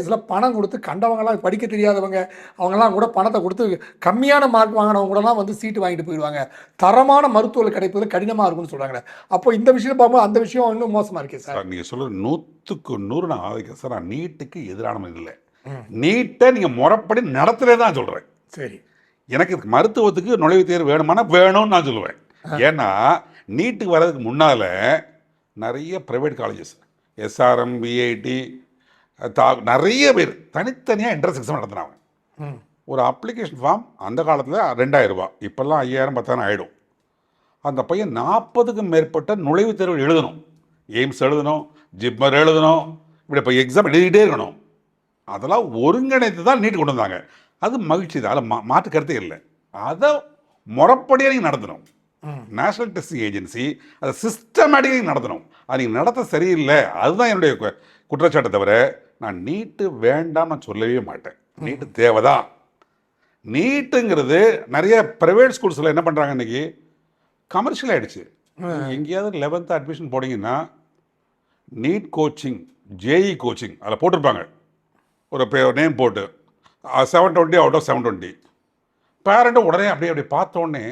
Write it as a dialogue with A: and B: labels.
A: இதில் பணம் கொடுத்து கண்டவங்கலாம் படிக்க தெரியாதவங்க அவங்கெல்லாம் கூட பணத்தை கொடுத்து கம்மியான மார்க் வாங்கினவங்க கூடலாம் வந்து சீட்டு வாங்கிட்டு போயிடுவாங்க. தரமான மருத்துவர்கள் கிடைப்பது கடினமாக இருக்கும்னு சொல்கிறாங்களே. அப்போ இந்த விஷயம் பார்க்கும்போது அந்த விஷயம் இன்னும் மோசமாக இருக்கே சார்.
B: நீங்கள் சொல்கிற 100க்கு 100 நான் ஆதரிக்கிறேன் சார். நான் நீட்டுக்கு எதிரானவன் இல்லை. நீட்டை நீங்கள் முறைப்படி நடத்துலே தான் சொல்கிறேன்.
A: சரி,
B: எனக்கு மருத்துவத்துக்கு நுழைவுத் தேர்வு வேணுமானா வேணும்னு நான் சொல்லுவேன். ஏன்னா நீட்டுக்கு வர்றதுக்கு முன்னால் நிறைய ப்ரைவேட் காலேஜஸ் எஸ்ஆர்எம், விஐடி, நிறைய பேர் தனித்தனியாக என்ட்ரன்ஸ் எக்ஸாம் நடத்துனாங்க. ஒரு அப்ளிகேஷன் ஃபார்ம் அந்த காலத்தில் 2000 ரூபா, இப்போல்லாம் 5000 10,000 ஆகிடும். அந்த பையன் 40க்கும் மேற்பட்ட நுழைவுத் தேர்வு எழுதணும். எய்ம்ஸ் எழுதணும், ஜிப்மர் எழுதணும், இப்படி இப்போ எக்ஸாம் எழுதிக்கிட்டே இருக்கணும். அதெல்லாம் ஒருங்கிணைத்து தான் நீட்டு கொண்டு வந்தாங்க. அது மகிழ்ச்சி தான், அதில் மாற்று கருத்தே இல்லை. அதை முறைப்படியாக நீங்கள் நடத்தணும். நேஷனல் டெஸ்டிங் ஏஜென்சி அதை சிஸ்டமேட்டிக்காக நடத்தணும். அது நீங்கள் நடத்த சரியில்லை, அதுதான் என்னுடைய குற்றச்சாட்டை தவிர நான் நீட்டு வேண்டாம் நான் சொல்லவே மாட்டேன். நீட்டு தேவைதான். நீட்டுங்கிறது நிறைய ப்ரைவேட் ஸ்கூல்ஸில் என்ன பண்ணுறாங்க இன்றைக்கி கமர்ஷியல் ஆகிடுச்சு. எங்கேயாவது 11th அட்மிஷன் போனீங்கன்னா நீட் கோச்சிங், ஜேஇ கோச்சிங் அதில் போட்டிருப்பாங்க. ஒரு நேம் போட்டு 720 அவுட் ஆஃப் 720. பேரண்ட்டும் உடனே அப்படியே பார்த்தோன்னே